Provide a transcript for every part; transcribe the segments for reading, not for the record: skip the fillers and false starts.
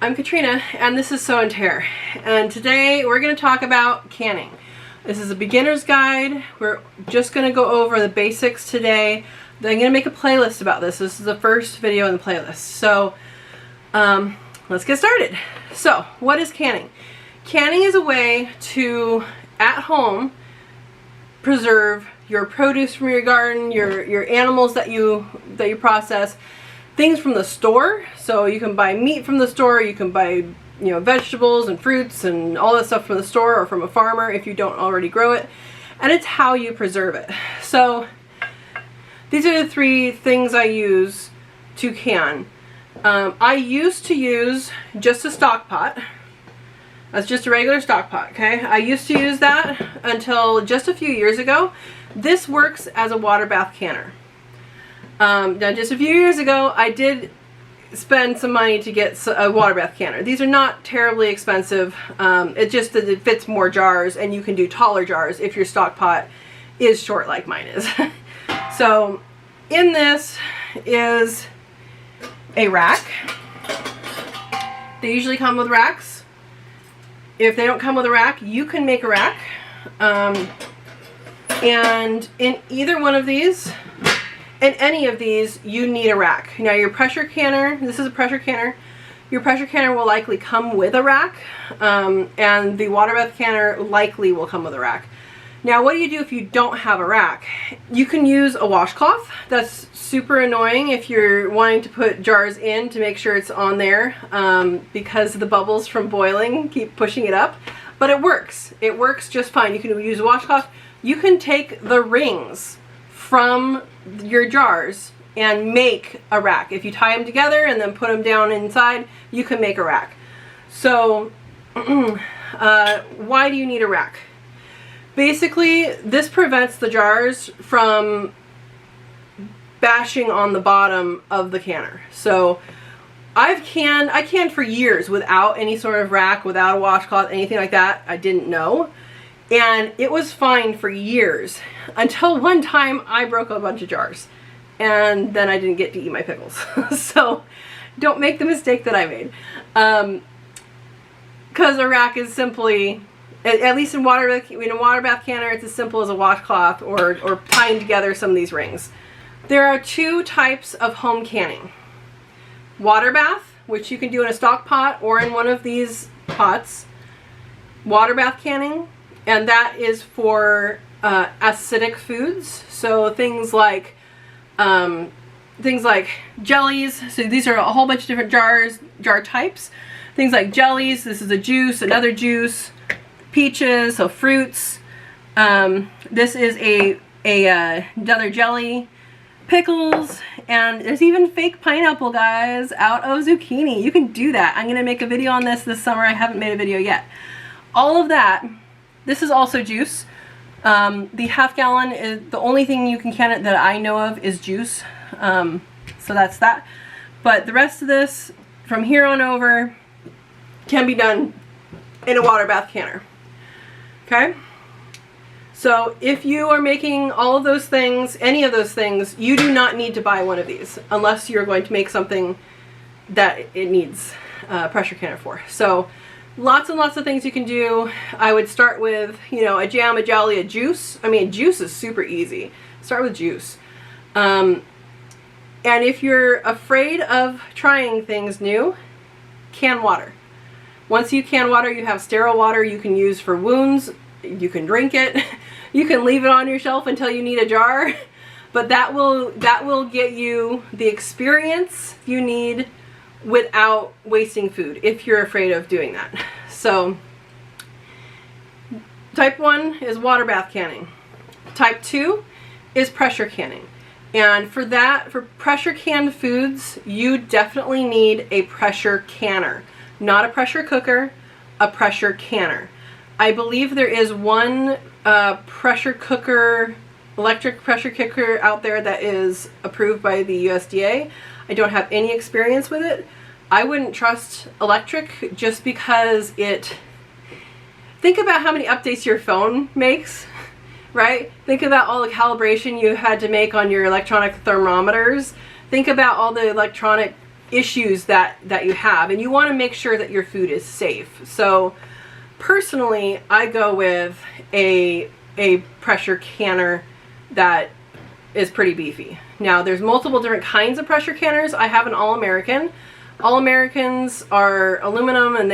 I'm Katrina, and this is Sew and Tare, and today we're going to talk about canning. This is a beginner's guide. We're just going to go over the basics today. Then I'm going to make a playlist about this. This is the first video in the playlist. So let's get started. So what is canning? Canning is a way to, at home, preserve your produce from your garden, your animals that you process, things from the store. So you can buy meat from the store, you can buy vegetables and fruits and all that stuff from the store or from a farmer if you don't already grow it. And it's how you preserve it. So these are the three things I use to can. I used to use just a stock pot. That's just a regular stock pot, okay? I used to use that until just a few years ago. This works as a water bath canner. Now just a few years ago, I did spend some money to get a water bath canner. These are not terribly expensive. It's just that it fits more jars, and you can do taller jars if your stock pot is short like mine is. So in this is a rack. They usually come with racks. If they don't come with a rack, you can make a rack. And in either one of these, in any of these, you need a rack. Now your pressure canner, this is a pressure canner, your pressure canner will likely come with a rack, and the water bath canner likely will come with a rack. Now what do you do if you don't have a rack? You can use a washcloth. That's super annoying if you're wanting to put jars in to make sure it's on there, because the bubbles from boiling keep pushing it up. But it works. It works just fine. You can use a washcloth. You can take the rings from your jars and make a rack. If you tie them together and then put them down inside, you can make a rack. So why do you need a rack? Basically, this prevents the jars from bashing on the bottom of the canner. So I canned for years without any sort of rack, without a washcloth, anything like that. I didn't know. And it was fine for years until one time I broke a bunch of jars, and then I didn't get to eat my pickles. So don't make the mistake that I made. Because a rack is simply, at least in a water bath canner, it's as simple as a washcloth or tying together some of these rings. There are two types of home canning. Water bath, which you can do in a stock pot or in one of these pots. Water bath canning. And that is for acidic foods, so things like jellies. So these are a whole bunch of different jar types. Things like jellies. This is a juice, another juice. Peaches, so fruits. This is another jelly. Pickles, and there's even fake pineapple, guys, out of zucchini. You can do that. I'm gonna make a video on this summer. I haven't made a video yet. All of that. This is also juice. The half gallon is the only thing you can can it that I know of is juice. So that's that. But the rest of this, from here on over, can be done in a water bath canner. Okay? So if you are making all of those things, any of those things, you do not need to buy one of these unless you're going to make something that it needs a pressure canner for. So lots and lots of things you can do. I would start with, a jam, a jelly, a juice. I mean, juice is super easy. Start with juice. And if you're afraid of trying things new, can water. Once you can water, you have sterile water you can use for wounds. You can drink it. You can leave it on your shelf until you need a jar. But that will get you the experience you need without wasting food, if you're afraid of doing that. So type 1 is water bath canning. Type 2 is pressure canning. And for pressure canned foods, you definitely need a pressure canner. Not a pressure cooker, a pressure canner. I believe there is one pressure cooker, electric pressure cooker out there that is approved by the USDA. I don't have any experience with it. I wouldn't trust electric just because think about how many updates your phone makes, right? Think about all the calibration you had to make on your electronic thermometers. Think about all the electronic issues that you have, and you want to make sure that your food is safe. So personally, I go with a pressure canner that is pretty beefy. Now there's multiple different kinds of pressure canners. I have an All-American. All-Americans are aluminum, and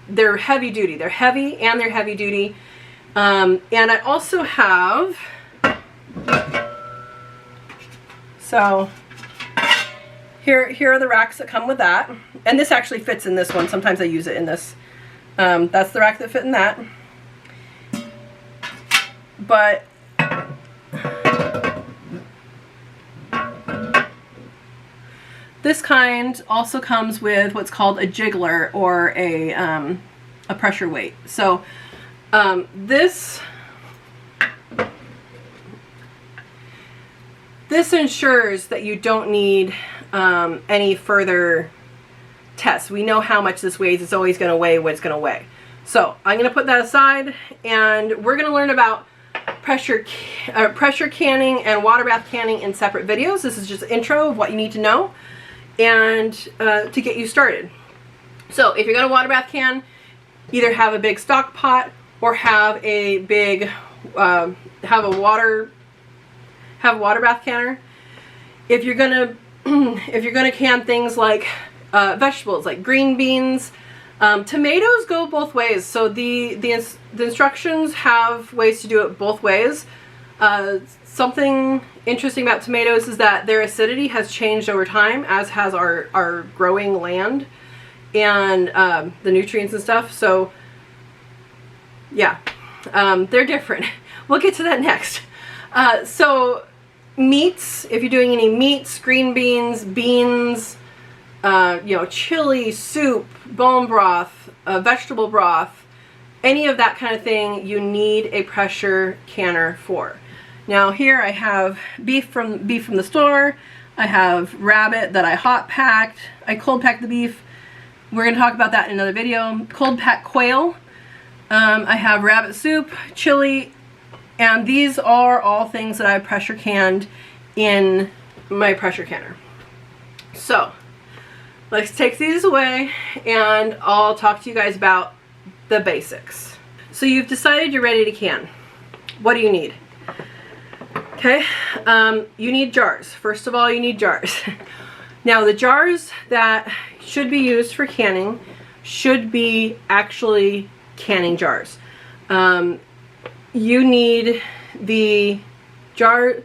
they're heavy duty. They're heavy and they're heavy duty. And I also have, so here are the racks that come with that. And this actually fits in this one. Sometimes I use it in this. That's the rack that fit in that. But this kind also comes with what's called a jiggler, or a pressure weight. So this ensures that you don't need any further tests. We know how much this weighs. It's always going to weigh what it's going to weigh. So I'm going to put that aside, and we're going to learn about pressure canning and water bath canning in separate videos. This is just an intro of what you need to know, and to get you started. So if you're going to water bath can, either have a big stock pot or have a big have a water bath canner. If you're gonna can things like vegetables, like green beans, tomatoes go both ways. So the instructions have ways to do it both ways. Something interesting about tomatoes is that their acidity has changed over time, as has our growing land and the nutrients and stuff. So yeah, they're different. We'll get to that next. So meats, if you're doing any meats, green beans, beans, chili, soup, bone broth, vegetable broth, any of that kind of thing, you need a pressure canner for. Now here I have beef from the store. I have rabbit that I hot packed. I cold packed the beef. We're going to talk about that in another video. Cold packed quail. I have rabbit soup, chili, and these are all things that I pressure canned in my pressure canner. So let's take these away, and I'll talk to you guys about the basics. So you've decided you're ready to can. What do you need? Okay, you need jars. First of all, you need jars. Now the jars that should be used for canning should be actually canning jars. You need the jar.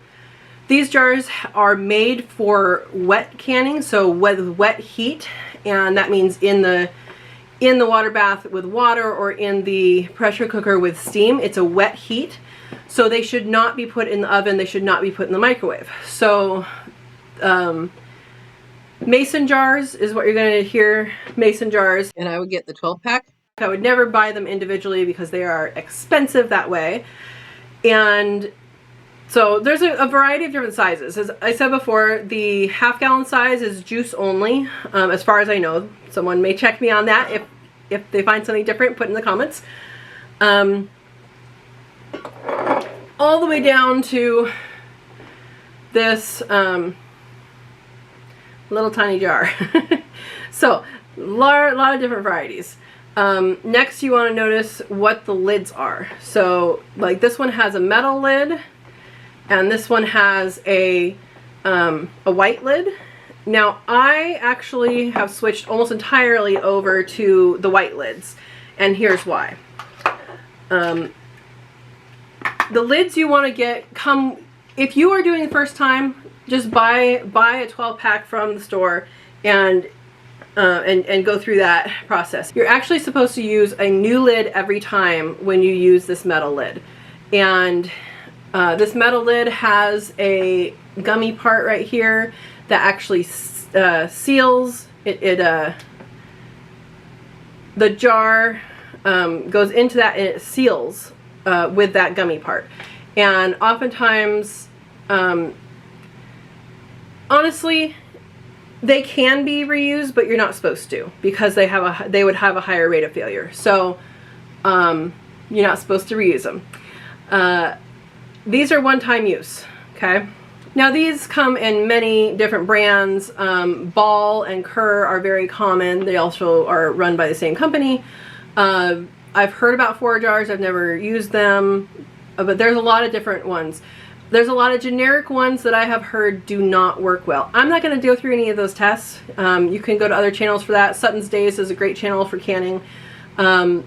These jars are made for wet canning, so with wet heat, and that means in the water bath with water, or in the pressure cooker with steam. It's a wet heat, so they should not be put in the oven. They should not be put in the microwave. So mason jars is what you're going to hear. Mason jars, and I would get the 12-pack. I would never buy them individually because they are expensive that way. And so there's a variety of different sizes. As I said before, the half-gallon size is juice only, as far as I know. Someone may check me on that. If they find something different, put in the comments. All the way down to this little tiny jar. So a lot of different varieties. Next, you want to notice what the lids are. So like this one has a metal lid, and this one has a white lid. Now I actually have switched almost entirely over to the white lids, and here's why. The lids you want to get come, if you are doing the first time, just buy a 12-pack from the store and go through that process. You're actually supposed to use a new lid every time when you use this metal lid. And this metal lid has a gummy part right here that actually seals it. The jar goes into that, and it seals with that gummy part. And oftentimes, honestly, they can be reused, but you're not supposed to, because they would have a higher rate of failure. So you're not supposed to reuse them. These are one-time use, okay? Now these come in many different brands. Ball and Kerr are very common. They also are run by the same company. I've heard about 4 jars. I've never used them, but there's a lot of different ones. There's a lot of generic ones that I have heard do not work well. I'm not going to go through any of those tests. You can go to other channels for that. Sutton's Days is a great channel for canning. But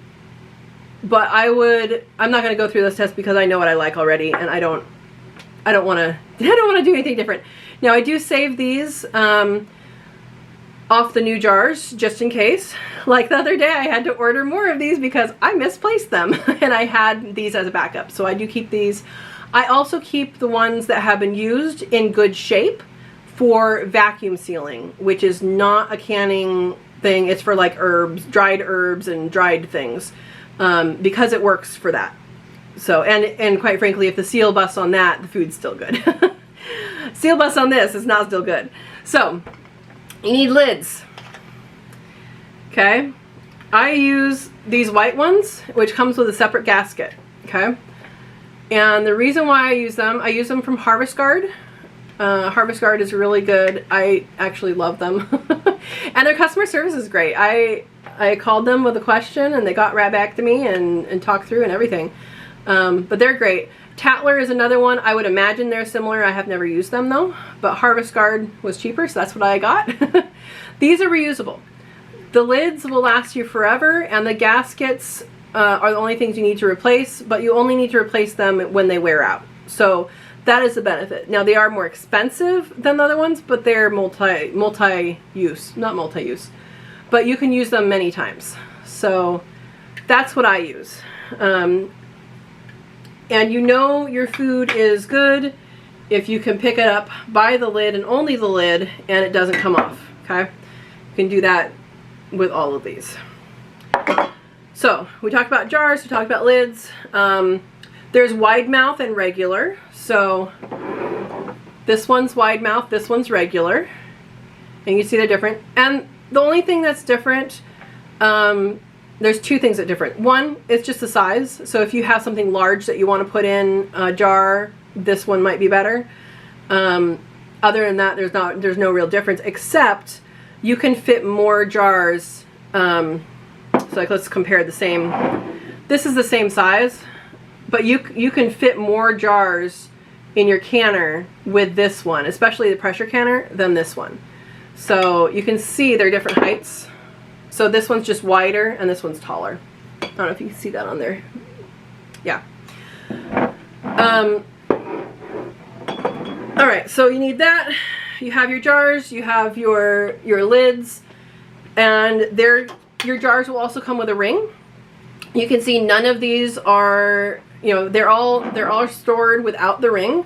I'm not going to go through those tests because I know what I like already, and I don't want to do anything different. Now I do save these off the new jars just in case. Like the other day I had to order more of these because I misplaced them and I had these as a backup. So I do keep these. I also keep the ones that have been used in good shape for vacuum sealing, which is not a canning thing. It's for like dried herbs and dried things, because it works for that. So, and quite frankly, if the seal busts on that, the food's still good. Seal busts on this is not still good. So, you need lids. Okay. I use these white ones, which comes with a separate gasket. Okay. And the reason why I use them from Harvest Guard. Harvest Guard is really good. I actually love them. And their customer service is great. I called them with a question and they got right back to me and talked through and everything. But they're great. Tatler is another one. I would imagine they're similar. I have never used them though, but Harvest Guard was cheaper, so that's what I got. These are reusable. The lids will last you forever, and the gaskets are the only things you need to replace, but you only need to replace them when they wear out. So that is the benefit. Now they are more expensive than the other ones, but they're multi-use, not multi-use, but you can use them many times. So that's what I use. And you know your food is good if you can pick it up by the lid and only the lid and it doesn't come off, okay? You can do that with all of these. So we talked about jars, we talked about lids. There's wide mouth and regular. So this one's wide mouth, this one's regular. And you see they're different. And the only thing that's different, there's 2 things that are different. One, it's just the size. So if you have something large that you want to put in a jar, this one might be better. Other than that, there's no real difference, except you can fit more jars. So like, let's compare the same. This is the same size, but you can fit more jars in your canner with this one, especially the pressure canner, than this one. So you can see they're different heights. So this one's just wider and this one's taller. I don't know if you can see that on there. Yeah. All right, so you need that. You have your jars, you have your lids, and your jars will also come with a ring. You can see none of these are, they're all stored without the ring.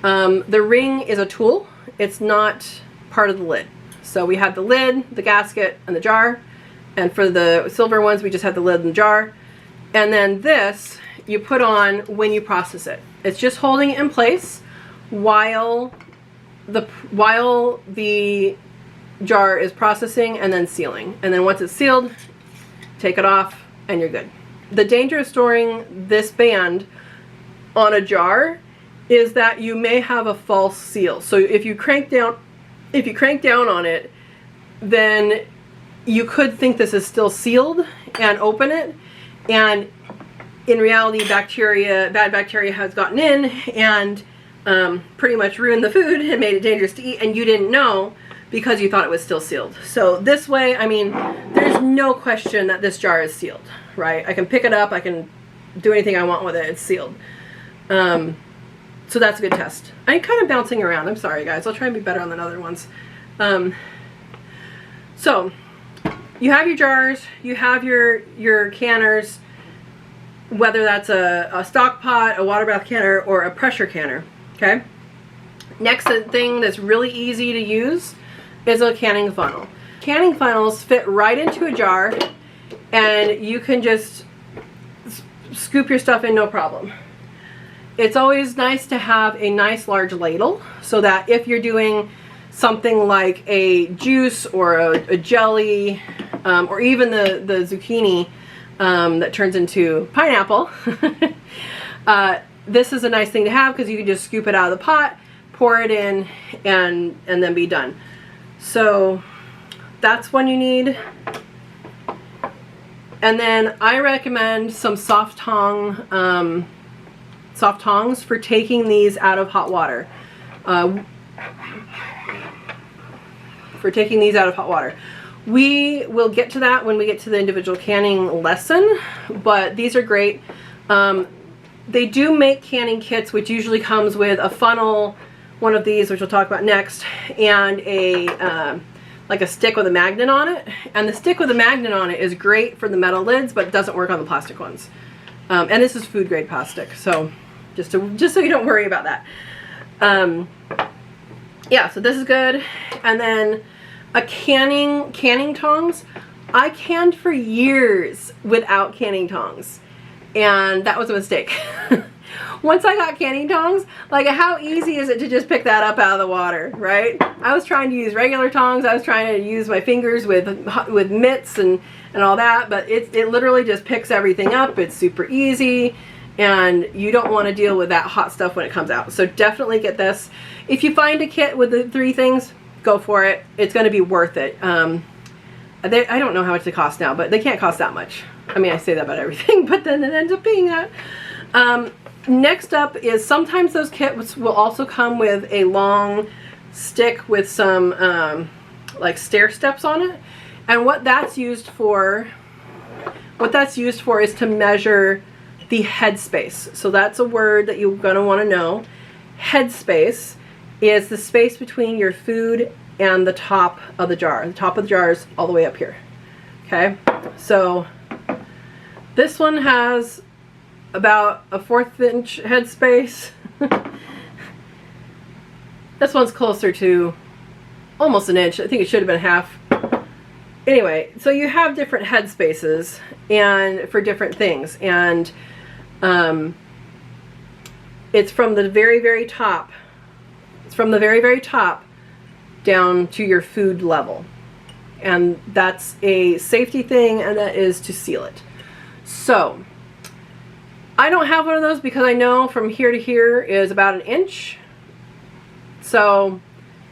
The ring is a tool. It's not part of the lid. So we have the lid, the gasket, and the jar. And for the silver ones, we just have the lid and the jar. And then this, you put on when you process it. It's just holding it in place while the jar is processing and then sealing. And then once it's sealed, take it off and you're good. The danger of storing this band on a jar is that you may have a false seal. So if you crank down on it, then you could think this is still sealed and open it, and in reality bad bacteria has gotten in and pretty much ruined the food and made it dangerous to eat, and you didn't know because you thought it was still sealed. So this way, I mean, there's no question that this jar is sealed, right? I can pick it up, I can do anything I want with it, it's sealed. So that's a good test. I'm kind of bouncing around, I'm sorry guys, I'll try and be better on the other ones. So you have your jars, you have your canners, whether that's a stock pot, a water bath canner, or a pressure canner, okay? Next thing that's really easy to use is a canning funnel. Canning funnels fit right into a jar, and you can just scoop your stuff in no problem. It's always nice to have a nice large ladle so that if you're doing something like a juice or a jelly, or even the zucchini that turns into pineapple, this is a nice thing to have because you can just scoop it out of the pot, pour it in, and then be done. So that's one you need. And then I recommend some soft tongs for taking these out of hot water. We will get to that when we get to the individual canning lesson, but these are great. They do make canning kits, which usually comes with a funnel, one of these, which we'll talk about next, and a like a stick with a magnet on it. And the stick with a magnet on it is great for the metal lids, but it doesn't work on the plastic ones. And this is food grade plastic, so just so you don't worry about that. Yeah, so this is good. And then a canning tongs. I canned for years without canning tongs, and that was a mistake. Once I got canning tongs, like, how easy is it to just pick that up out of the water, right? I was trying to use regular tongs. I was trying to use my fingers with mitts and all that, but it literally just picks everything up. It's super easy, and you don't want to deal with that hot stuff when it comes out. So definitely get this. If you find a kit with the 3 things, go for it. It's going to be worth it. I don't know how much they cost now, but they can't cost that much. I mean, I say that about everything, but then it ends up being that. Next up is sometimes those kits will also come with a long stick with some like stair steps on it. And what that's used for is to measure the headspace. So that's a word that you're going to want to know. Headspace is the space between your food and the top of the jar. The top of the jar is all the way up here. Okay, so this one has about a 1/4 inch headspace. This one's closer to almost an inch. I think it should have been half. Anyway, so you have different headspaces and for different things, and it's from the very, very top. It's from the very, very top down to your food level, and that's a safety thing, and that is to seal it. So I don't have one of those because I know from here to here is about an inch. So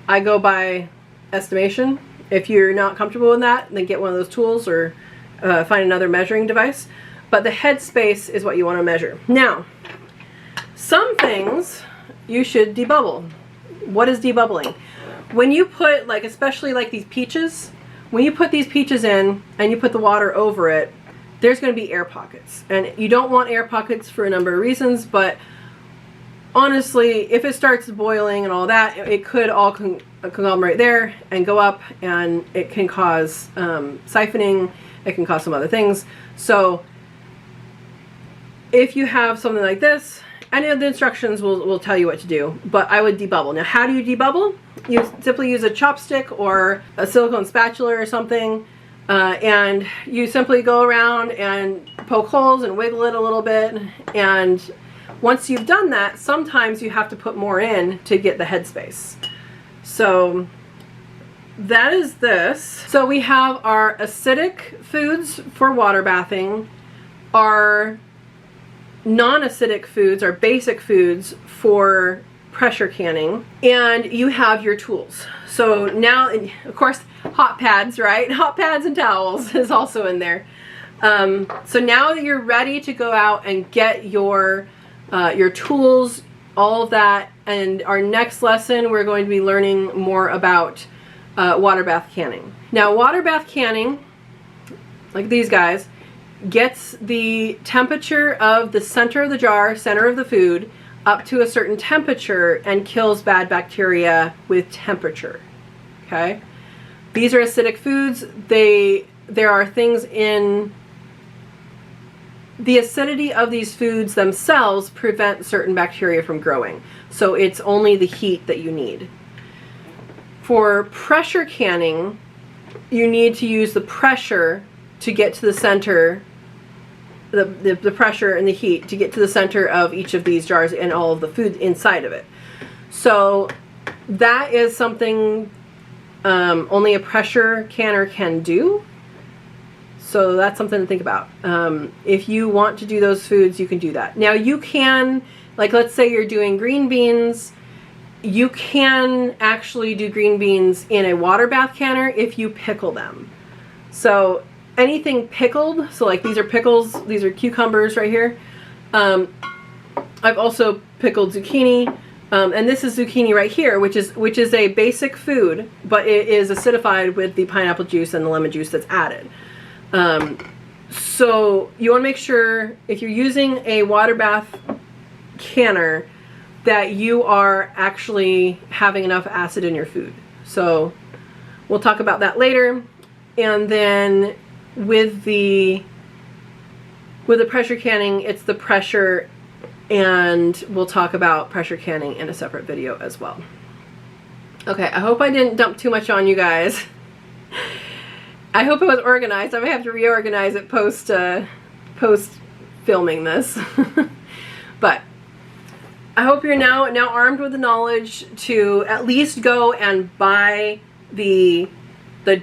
I go by estimation. If you're not comfortable with that, then get one of those tools or find another measuring device. But the headspace is what you want to measure. Now, some things you should debubble. What is debubbling? When you put, like, especially like these peaches, when you put these peaches in and you put the water over it, there's going to be air pockets. And you don't want air pockets for a number of reasons, but honestly, if it starts boiling and all that, it could all conglomerate there and go up, and it can cause siphoning. It can cause some other things. So if you have something like this, any of the instructions will tell you what to do, but I would debubble. Now, how do you debubble? You simply use a chopstick or a silicone spatula or something, and you simply go around and poke holes and wiggle it a little bit, and once you've done that, sometimes you have to put more in to get the headspace. So that is this. So we have our acidic foods for water bathing, our non-acidic foods, our basic foods for pressure canning, and you have your tools. So now, of course, hot pads, right? Hot pads and towels is also in there. So now that you're ready to go out and get your tools, all of that, and our next lesson we're going to be learning more about water bath canning. Now, water bath canning, like these guys, gets the temperature of the center of the jar, center of the food, up to a certain temperature and kills bad bacteria with temperature. Okay? These are acidic foods. There are things in the acidity of these foods themselves prevent certain bacteria from growing. So it's only the heat that you need. For pressure canning, you need to use the pressure to get to the center, the pressure and the heat to get to the center of each of these jars and all of the food inside of it. So that is something only a pressure canner can do. So that's something to think about. If you want to do those foods, you can do that. Now you can, like, let's say you're doing green beans you can actually do green beans in a water bath canner if you pickle them. So anything pickled, so like these are pickles, these are cucumbers right here. I've also pickled zucchini, and this is zucchini right here, which is a basic food, but it is acidified with the pineapple juice and the lemon juice that's added. So you want to make sure if you're using a water bath canner that you are actually having enough acid in your food. So we'll talk about that later. And then with the pressure canning, it's the pressure, and we'll talk about pressure canning in a separate video as well. Okay, I hope I didn't dump too much on you guys. I hope it was organized. I may have to reorganize it post filming this. But I hope you're now armed with the knowledge to at least go and buy the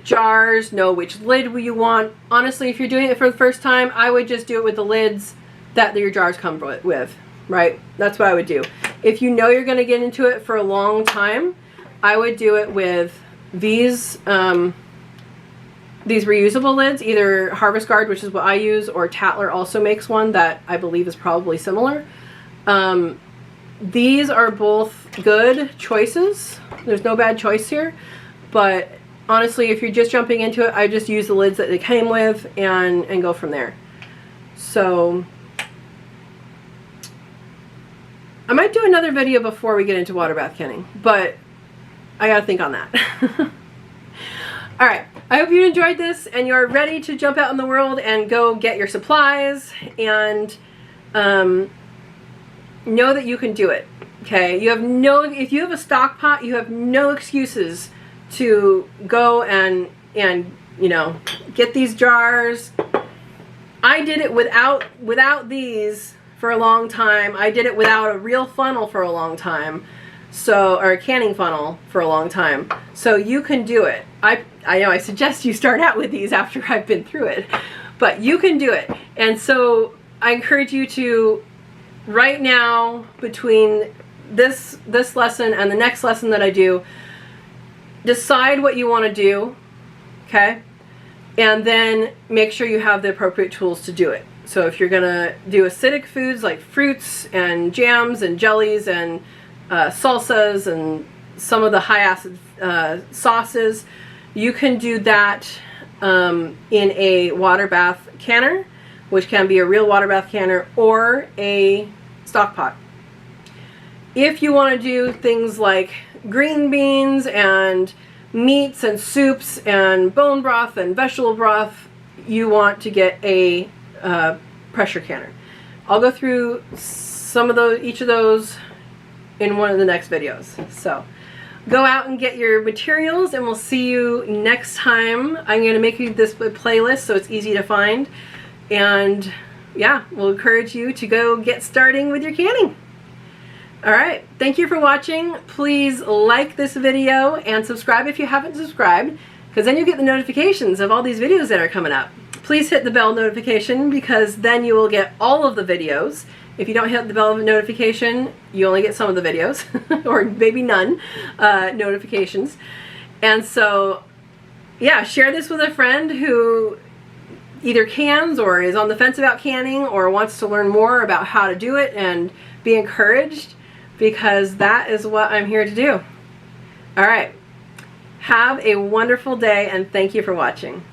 jars, know which lid you want. Honestly, if you're doing it for the first time, I would just do it with the lids that your jars come with, right? That's what I would do. If you know you're going to get into it for a long time, I would do it with these reusable lids, either Harvest Guard, which is what I use, or Tare also makes one that I believe is probably similar. These are both good choices. There's no bad choice here, but honestly, if you're just jumping into it, I just use the lids that they came with and go from there. So I might do another video before we get into water bath canning, but I gotta think on that. Alright, I hope you enjoyed this and you're ready to jump out in the world and go get your supplies and know that you can do it. Okay, if you have a stock pot, you have no excuses to go and you know, get these jars. I did it without these for a long time. I did it without a real funnel for a long time. So, or a canning funnel for a long time. So you can do it. I know I suggest you start out with these after I've been through it, but you can do it. And so I encourage you to, right now, between this lesson and the next lesson that I do, decide what you want to do, okay? And then make sure you have the appropriate tools to do it. So if you're gonna do acidic foods like fruits and jams and jellies and salsas and some of the high acid sauces, you can do that in a water bath canner, which can be a real water bath canner or a stock pot. If you want to do things like green beans and meats and soups and bone broth and vegetable broth, you want to get a pressure canner. I'll go through some of those, each of those, in one of the next videos. So go out and get your materials, and we'll see you next time. I'm going to make you this playlist so it's easy to find, and yeah, we'll encourage you to go get starting with your canning. Alright, thank you for watching. Please like this video and subscribe if you haven't subscribed, because then you get the notifications of all these videos that are coming up. Please hit the bell notification, because then you will get all of the videos. If you don't hit the bell notification, you only get some of the videos, or maybe none notifications. And so, yeah, share this with a friend who either cans or is on the fence about canning or wants to learn more about how to do it and be encouraged, because that is what I'm here to do. All right. Have a wonderful day, and thank you for watching.